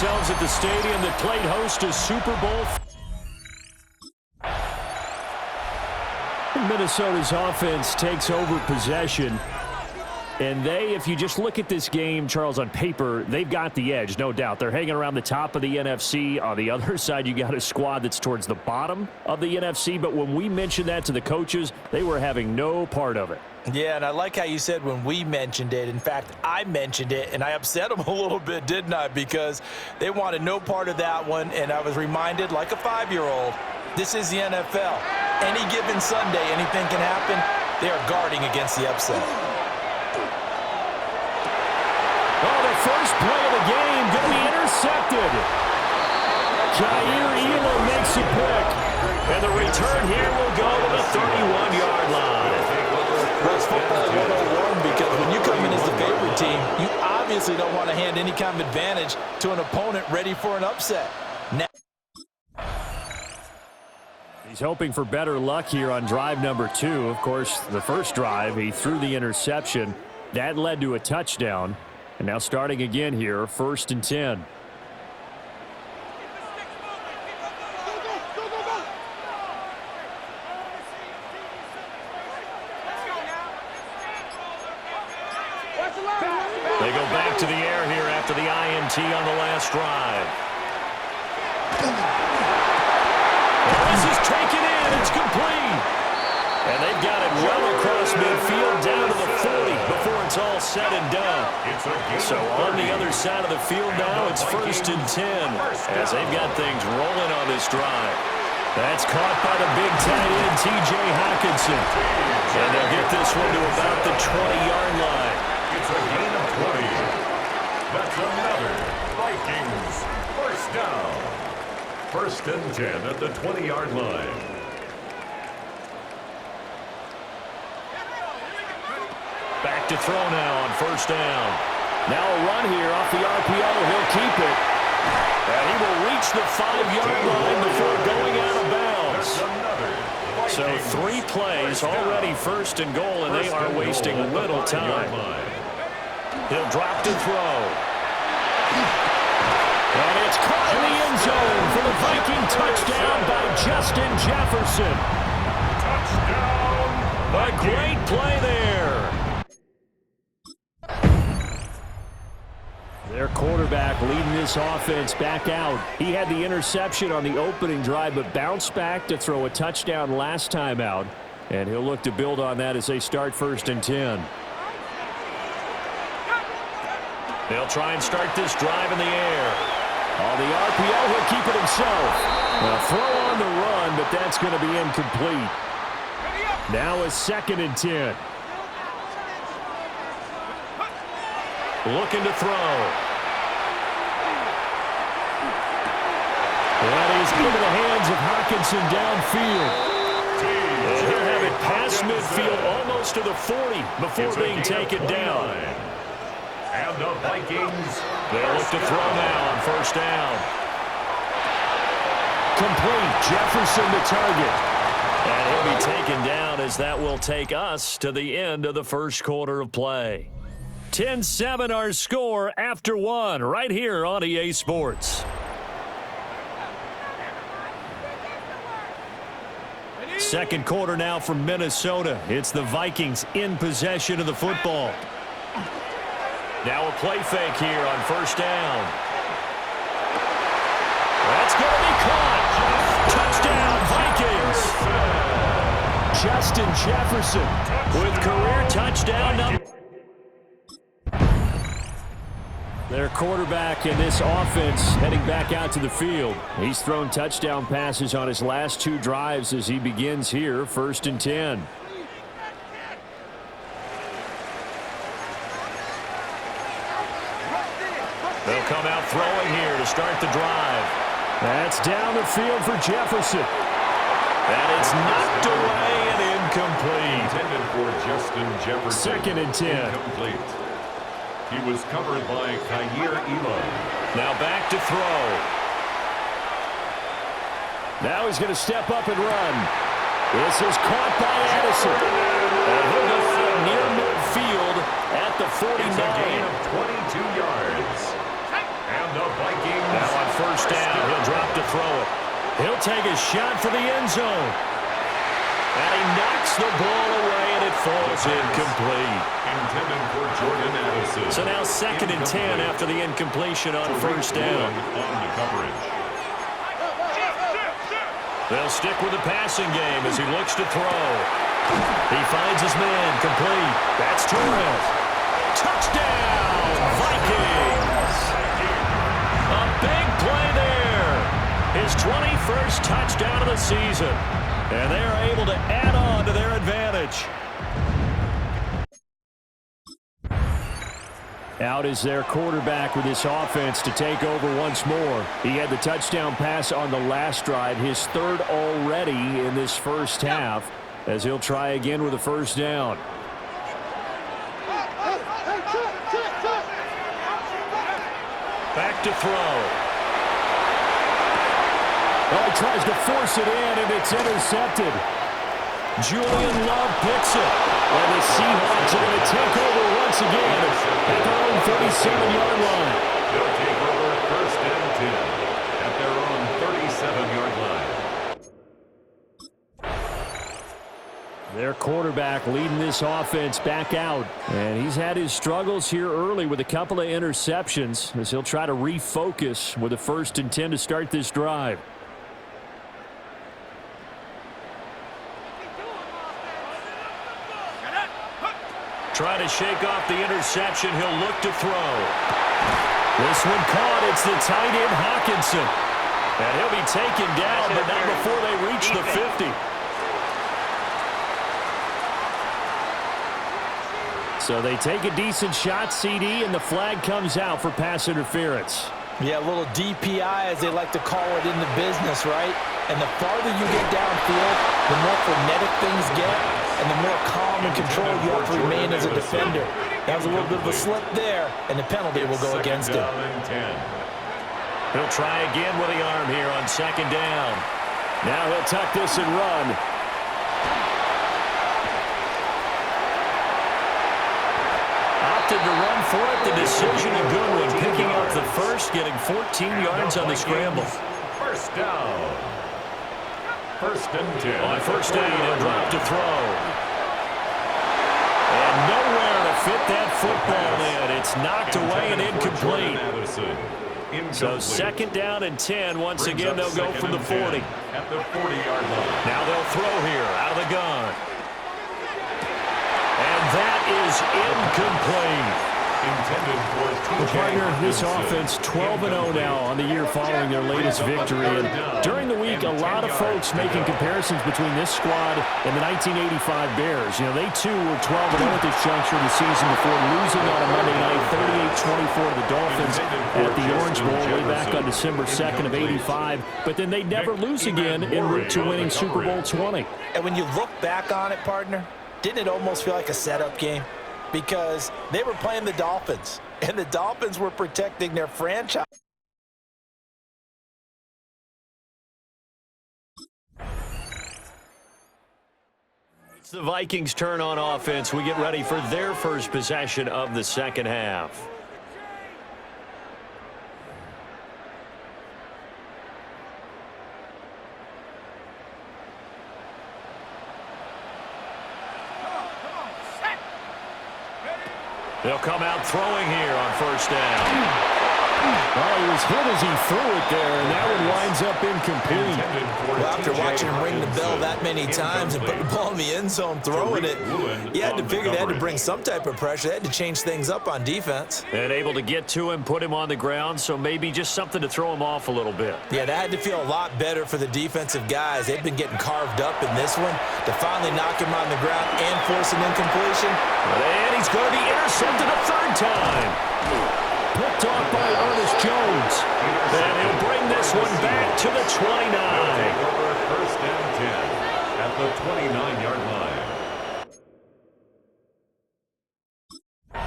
ourselves at the stadium that played host to Super Bowl. Minnesota's offense takes over possession. And they, if you just look at this game, Charles, on paper, they've got the edge, no doubt. They're hanging around the top of the NFC. On the other side, you got a squad that's towards the bottom of the NFC. But when we mentioned that to the coaches, they were having no part of it. Yeah, and I like how you said when we mentioned it. In fact, I mentioned it, and I upset them a little bit, didn't I? Because they wanted no part of that one, and I was reminded, like a 5-year-old, this is the NFL. Any given Sunday, anything can happen. They are guarding against the upset. Oh, the first play of the game going to be intercepted. Kaiir Elam makes a pick. And the return here will go to the 31-yard line. Well, it's football 101 because when you come in as the favorite team, you obviously don't want to hand any kind of advantage to an opponent ready for an upset. Now he's hoping for better luck here on drive number 2. Of course, the first drive, he threw the interception. That led to a touchdown. And now starting again here, 1st and 10. They go back to the air here after the INT on the last drive. And this is taken in. It's complete. And they've got it well across midfield down to the 40 before it's all said and done. So on the other side of the field now, it's 1st and 10 as they've got things rolling on this drive. That's caught by the big tight end, T.J. Hockenson. And they'll get this one to about the 20-yard line. It's a gain of 20. That's another Vikings first down. 1st and 10 at the 20-yard line. Back to throw now on 1st down. Now a run here off the RPO. He'll keep it. And he will reach the 5-yard line before going out of bounds. So 3 plays already 1st and goal, and they are wasting little time. He'll drop to throw. And it's caught in the end zone for the Viking touchdown by Justin Jefferson. Touchdown! A great play there. Their quarterback leading this offense back out. He had the interception on the opening drive, but bounced back to throw a touchdown last time out. And he'll look to build on that as they start 1st and 10. They'll try and start this drive in the air. On the RPO, he'll keep it himself. A throw on the run, but that's going to be incomplete. Now a 2nd and 10. Looking to throw. That is into the hands of Hockenson downfield. And he'll have it past midfield almost to the 40 before being taken down. And the Vikings, they'll look to throw now on 1st down. Complete. Jefferson the target. And he'll be taken down as that will take us to the end of the 1st quarter of play. 10-7 our score after 1 right here on EA Sports. Second quarter now from Minnesota. It's the Vikings in possession of the football. Now a play fake here on 1st down. That's going to be caught. Touchdown, Vikings. Justin Jefferson with career touchdown number. Their quarterback in this offense heading back out to the field. He's thrown touchdown passes on his last 2 drives as he begins here, 1st and 10. They'll come out throwing here to start the drive. That's down the field for Jefferson. And it's knocked away and incomplete. Intended for Justin Jefferson. 2nd and 10. Incomplete. He was covered by Kaiir Elam. Now back to throw. Now he's going to step up and run. This is caught by Addison. And he'll go out near midfield at the 49. It's a gain of 22 yards. And the Vikings Now on first down, he'll drop to throw it. He'll take a shot for the end zone. And he knocks the ball away, and it falls incomplete. Intended for Jordan Addison. So now 2nd and 10 after the incompletion on first down. On the coverage. They'll stick with the passing game as he looks to throw. He finds his man complete. That's Torres. Touchdown, Vikings! A big play there. His 21st touchdown of the season. And they are able to add on to their advantage. Out is their quarterback with this offense to take over once more. He had the touchdown pass on the last drive, his 3rd already in this first half, as he'll try again with a first down. Back to throw. Well, he tries to force it in, and it's intercepted. Julian Love picks it. And the Seahawks are going to take over once again at their own 37-yard line. They'll take over 1st and 10 at their own 37-yard line. Their quarterback leading this offense back out. And he's had his struggles here early with a couple of interceptions as he'll try to refocus with a 1st and 10 to start this drive. Trying to shake off the interception. He'll look to throw. This one caught. It's the tight end, Hockenson. And he'll be taken down, but not before they reach the 50. So they take a decent shot, CD, and the flag comes out for pass interference. Yeah, a little DPI, as they like to call it in the business, right? And the farther you get downfield, the more frenetic things get, and the more calm and control you have to remain as a defender. That was a little bit of a slip there, and the penalty will go against him. He'll try again with the arm here on 2nd down. Now he'll tuck this and run. Opted to run for it. The decision a good one. Picking up the first, getting 14 yards on the scramble. First down. 1st and 10. On first down, he'll drop to throw. And nowhere to fit that football in. It's knocked away and incomplete. So 2nd down and 10. Once again, they'll go from the 40. At the 40-yard line. Now they'll throw here out of the gun. And that is incomplete. The partner, this offense 12-0 now on the year following their latest victory. And during the week, a lot of folks making comparisons between this squad and the 1985 Bears. You know, they too were 12-0 at this juncture of the season before losing on a Monday night 38-24 to the Dolphins at the Orange Bowl way back on December 2nd of '85. But then they'd never lose again en route to winning Super Bowl 20. And when you look back on it, partner, didn't it almost feel like a setup game? Because they were playing the Dolphins, and the Dolphins were protecting their franchise. It's the Vikings' turn on offense. We get ready for their first possession of the second half. They'll come out throwing here on first down. Well, he was hit as he threw it there, and that one winds up incomplete. Well, after watching him ring the bell that many times and put the ball in the end zone throwing it, you had to figure they had to bring some type of pressure. They had to change things up on defense. And able to get to him, put him on the ground, so maybe just something to throw him off a little bit. Yeah, that had to feel a lot better for the defensive guys. They've been getting carved up in this one. To finally knock him on the ground and force an incompletion. And he's going to be intercepted a 3rd time. Picked off by Ernest Jones. And he'll bring this one back to the 29. Over 1st and 10 at the 29-yard line.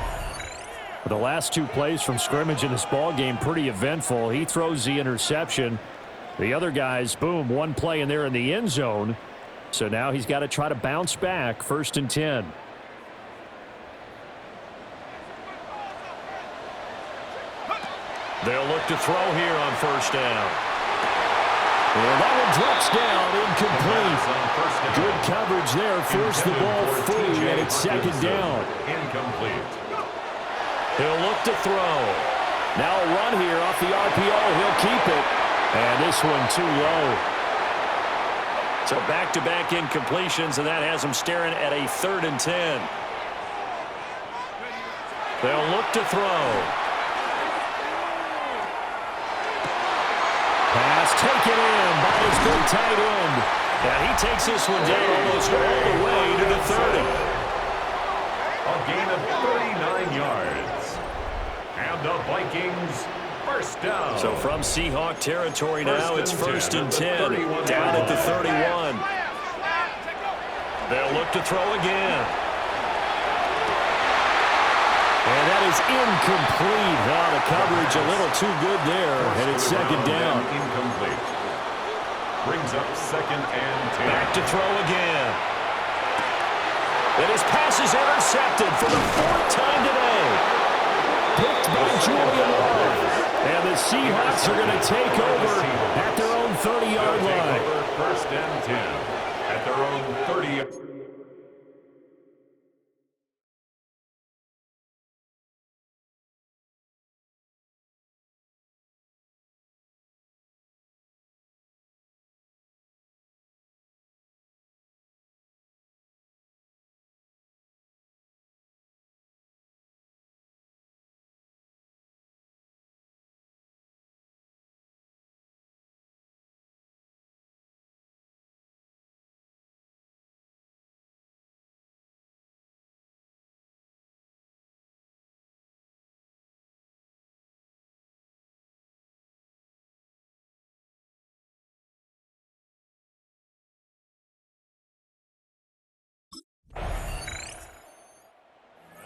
The last 2 plays from scrimmage in this ball game pretty eventful. He throws the interception. The other guys, boom, one play in there in the end zone. So now he's got to try to bounce back. 1st and 10. They'll look look to throw here on first down. And that one drops down, incomplete. Good coverage there, forced the ball free, and it's second down. Incomplete. He'll look to throw. Now a run here off the RPO. He'll keep it. And this one too low. So back-to-back incompletions, and that has him staring at a 3rd and 10. They'll look to throw. Pass taken in by his big tight end. And he takes this one down almost all the way to the 30. A gain of 39 yards. And the Vikings, first down. So from Seahawk territory now, it's 1st and 10, down at the 31. They'll look to throw again. And that is incomplete. Oh, the coverage a little too good there, and it's second down. Incomplete. Brings up 2nd and 10. Back to throw again. And his pass is intercepted for the 4th time today. Picked by Julian Love. And the Seahawks are going to take over at their own 30-yard line. 1st and 10 at their own 30.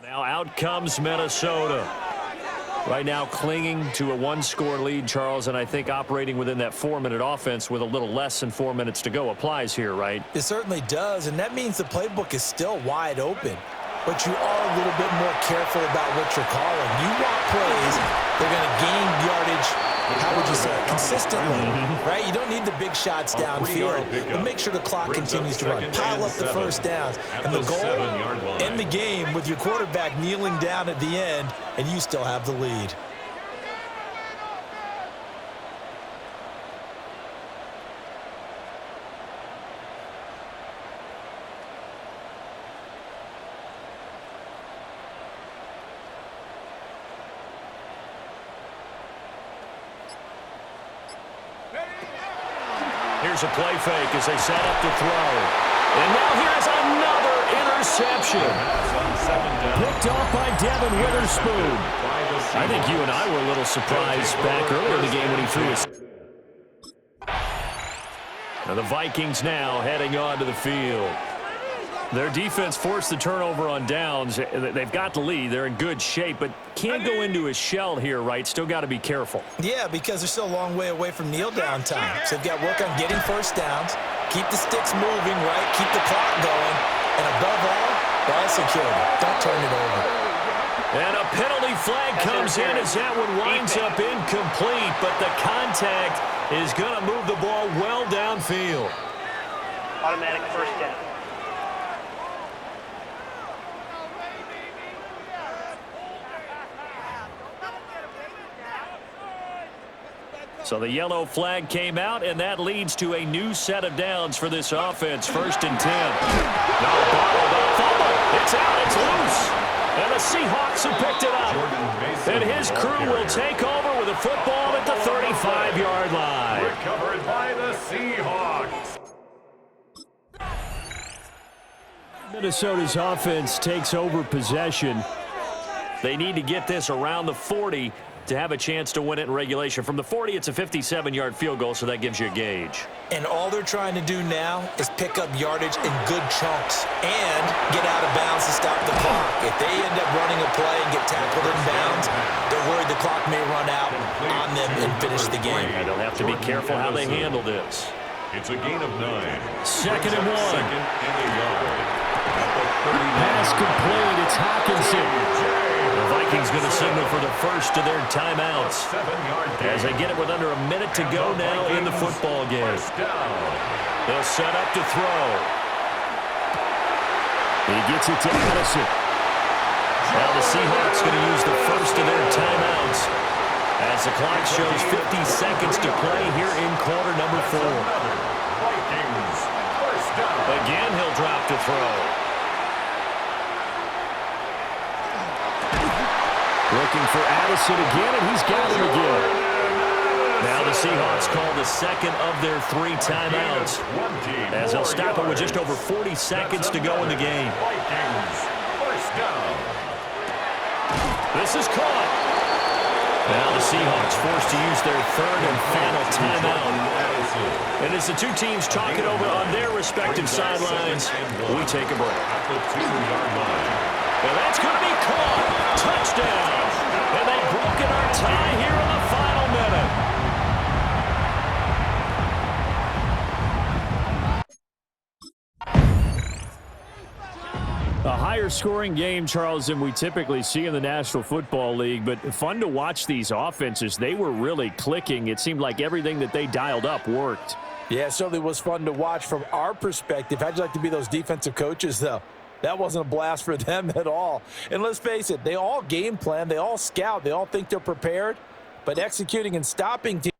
Now out comes Minnesota. Right now clinging to a 1-score lead, Charles, and I think operating within that 4-minute offense with a little less than 4 minutes to go applies here, right? It certainly does, and that means the playbook is still wide open. But you are a little bit more careful about what you're calling. You want plays, they're going to gain yardage, how would you say it, consistently, right? You don't need the big shots downfield, but make sure the clock continues to run. Pile up the first downs. And the goal, end the game with your quarterback kneeling down at the end, and you still have the lead. Here's a play fake as they set up to throw. And now here's another interception. Picked off by Devin Witherspoon. I think you and I were a little surprised back earlier in the game when he threw his. Now the Vikings now heading onto the field. Their defense forced the turnover on downs. They've got the lead. They're in good shape, but can't go into a shell here, right? Still got to be careful. Yeah, because they're still a long way away from kneel down time. So they've got to work on getting first downs, keep the sticks moving, right? Keep the clock going. And above all, ball security. Don't turn it over. And a penalty flag comes in as that one winds up incomplete, but the contact is going to move the ball well downfield. Automatic first down. So the yellow flag came out, and that leads to a new set of downs for this offense. 1st and 10. Now bottled up. Fumble. It's out. It's loose. And the Seahawks have picked it up. And his crew will take over with a football at the 35-yard line. Recovered by the Seahawks. Minnesota's offense takes over possession. They need to get this around the 40 to have a chance to win it in regulation. From the 40, it's a 57-yard field goal, so that gives you a gauge. And all they're trying to do now is pick up yardage in good chunks and get out of bounds to stop the clock. If they end up running a play and get tackled in bounds, they're worried the clock may run out on them and finish the game. And they'll have to be careful how they handle this. It's a gain of 9. 2nd and 1. 2nd and a yard. Pass complete. It's Hockenson. The Vikings going to signal for the first of their timeouts as they get it with under a minute to go now in the football game. They'll set up to throw. He gets it to Addison. Now the Seahawks going to use the first of their timeouts as the clock shows 50 seconds to play here in quarter number 4. Again, he'll drop to throw. Looking for Addison again, and he's got him again. Now the Seahawks call the second of their 3 timeouts as they'll stop it with just over 40 seconds to go in the game. This is caught. Now the Seahawks forced to use their third and final timeout. And as the two teams talk it over on their respective sidelines, we take a break. And that's going to be caught. Touchdown. And they've broken our tie here in the final minute. A higher scoring game, Charles, than we typically see in the National Football League, but fun to watch these offenses. They were really clicking. It seemed like everything that they dialed up worked. Yeah, it certainly was fun to watch from our perspective. How'd you like to be those defensive coaches, though? That wasn't a blast for them at all. And let's face it, they all game plan, they all scout, they all think they're prepared, but executing and stopping teams